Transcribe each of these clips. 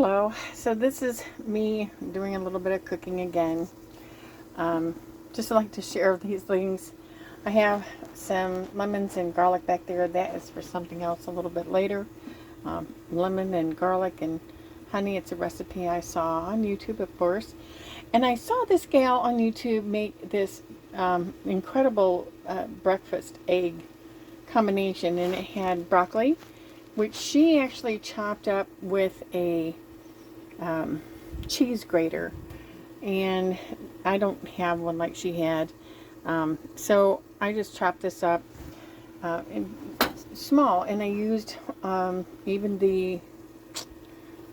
Hello. So this is me doing a little bit of cooking again. Just like to share these things. I have some lemons and garlic back there. That is for something else a little bit later. Lemon and garlic and honey. It's a recipe I saw on YouTube, of course. And I saw this gal on YouTube make this incredible breakfast egg combination, and it had broccoli, which she actually chopped up with a cheese grater, and I don't have one like she had, so I just chopped this up in small, and I used even the,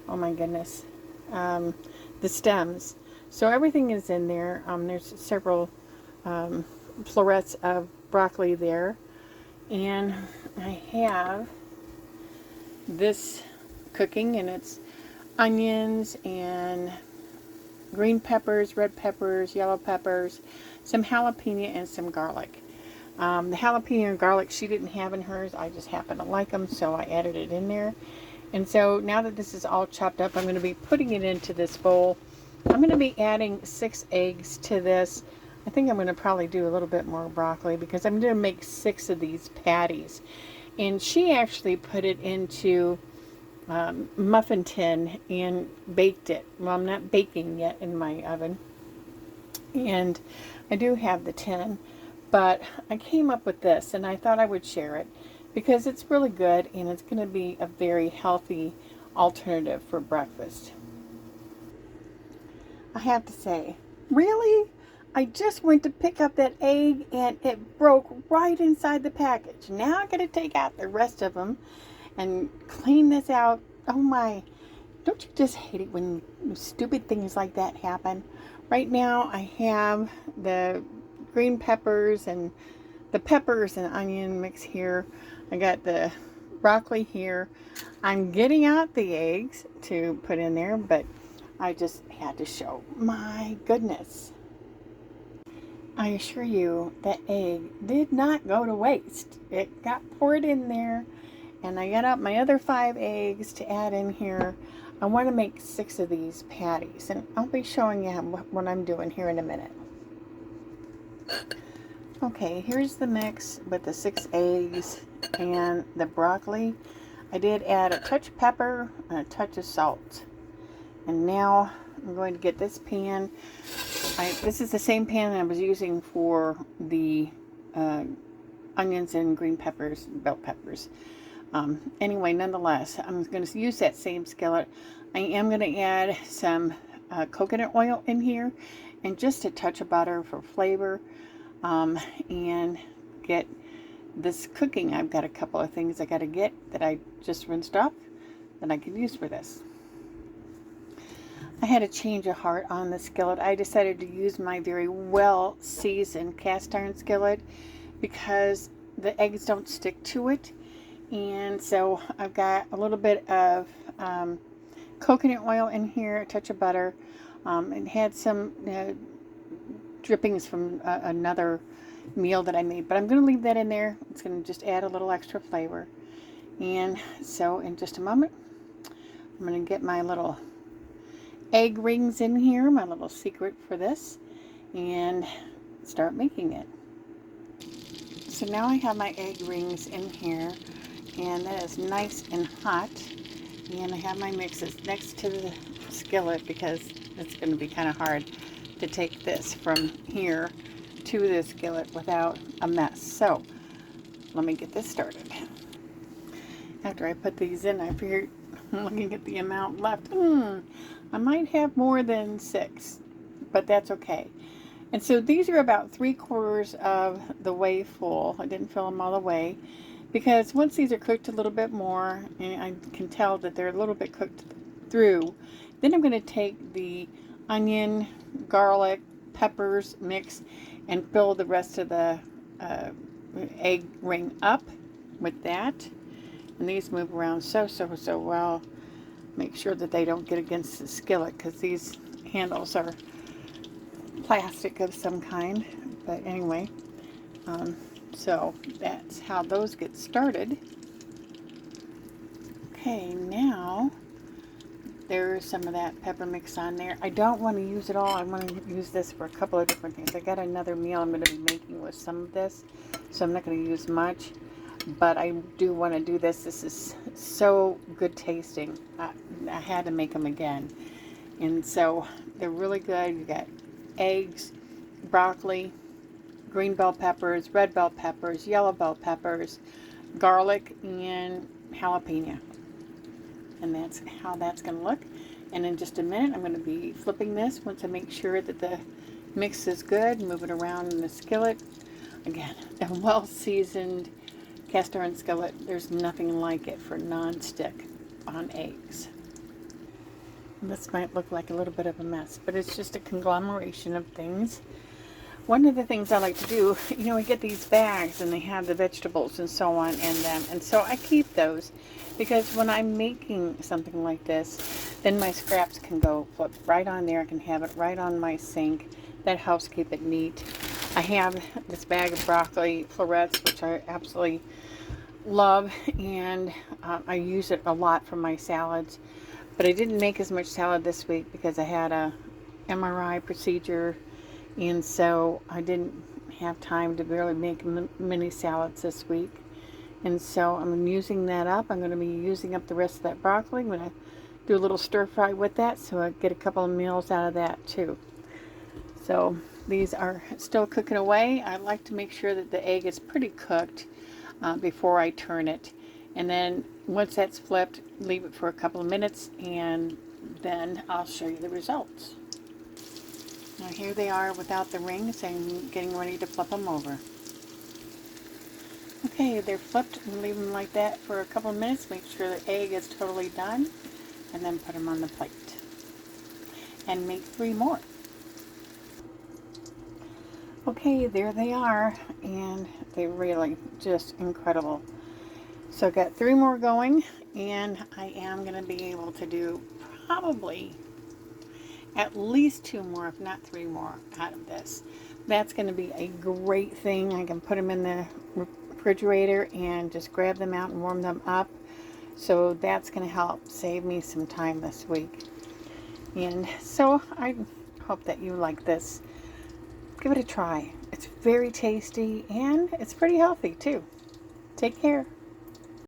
oh my goodness, the stems. So everything is in there. There's several florets of broccoli there, and I have this cooking, and it's onions and green peppers, red peppers, yellow peppers, some jalapeno, and some garlic. The jalapeno and garlic she didn't have in hers. I just happen to like them, so I added it in there. And so now that this is all chopped up, I'm going to be putting it into this bowl. I'm going to be adding 6 eggs to this. I think I'm going to probably do a little bit more broccoli because I'm going to make 6 of these patties. And she actually put it into muffin tin and baked it. Well, I'm not baking yet in my oven, and I do have the tin, but I came up with this and I thought I would share it because it's really good, and it's going to be a very healthy alternative for breakfast. I have to say, really? I just went to pick up that egg and it broke right inside the package. Now I got to take out the rest of them and clean this out. Oh my, don't you just hate it when stupid things like that happen? Right now I have the green peppers and the peppers and onion mix here. I got the broccoli here. I'm getting out the eggs to put in there, but I just had to show. My goodness. I assure you, that egg did not go to waste. It got poured in there, and I got out my other 5 eggs to add in here. I want to make 6 of these patties, and I'll be showing you what I'm doing here in a minute. Okay, here's the mix with the 6 eggs and the broccoli. I did add a touch of pepper and a touch of salt. And now I'm going to get this pan. This is the same pan that I was using for the onions and green peppers, bell peppers. Anyway, nonetheless, I'm going to use that same skillet. I am going to add some coconut oil in here and just a touch of butter for flavor, and get this cooking. I've got a couple of things I got to get that I just rinsed off that I can use for this. I had a change of heart on the skillet. I decided to use my very well seasoned cast iron skillet because the eggs don't stick to it. And so I've got a little bit of coconut oil in here, a touch of butter. It had some drippings from another meal that I made, but I'm going to leave that in there. It's going to just add a little extra flavor. And so in just a moment, I'm going to get my little egg rings in here, my little secret for this, and start making it. So now I have my egg rings in here, and that is nice and hot, and I have my mixes next to the skillet because it's going to be kind of hard to take this from here to the skillet without a mess. So let me get this started. After I put these in, I figured, looking at the amount left, I might have more than 6, but that's okay. And so these are about 3/4 of the way full. I didn't fill them all the way because once these are cooked a little bit more, and I can tell that they're a little bit cooked through, then I'm going to take the onion, garlic, peppers mix and fill the rest of the egg ring up with that. And these move around so well. Make sure that they don't get against the skillet because these handles are plastic of some kind. But anyway, so that's how those get started. Okay, now There's some of that pepper mix on there. I don't want to use it all. I want to use this for a couple of different things. I got another meal I'm going to be making with some of this, so I'm not going to use much. But I do want to do this. This is so good tasting. I had to make them again. And so they're really good. You got eggs, broccoli, green bell peppers, red bell peppers, yellow bell peppers, garlic, and jalapeno. And that's how that's going to look. And in just a minute, I'm going to be flipping this once I make sure that the mix is good. Move it around in the skillet. Again, a well-seasoned cast iron skillet. There's nothing like it for non-stick on eggs. This might look like a little bit of a mess, but it's just a conglomeration of things. One of the things I like to do, we get these bags and they have the vegetables and so on in them. And so I keep those because when I'm making something like this, then my scraps can go flip right on there. I can have it right on my sink. That helps keep it neat. I have this bag of broccoli florets, which I absolutely love, and I use it a lot for my salads. But I didn't make as much salad this week because I had a MRI procedure, and so I didn't have time to really make mini salads this week. And so I'm using that up. I'm going to be using up the rest of that broccoli. I'm going to do a little stir fry with that so I get a couple of meals out of that too. So these are still cooking away. I like to make sure that the egg is pretty cooked before I turn it. And then once that's flipped, leave it for a couple of minutes and then I'll show you the results. Now here they are without the rings. I'm getting ready to flip them over. Okay, they're flipped and leave them like that for a couple of minutes. Make sure the egg is totally done and then put them on the plate. And make 3 more. Okay, there they are, and they're really just incredible. So I've got 3 more going, and I am going to be able to do probably at least 2 more, if not 3 more out of this. That's going to be a great thing. I can put them in the refrigerator and just grab them out and warm them up. So that's going to help save me some time this week. And so I hope that you like this. Give it a try. It's very tasty and it's pretty healthy too. Take care.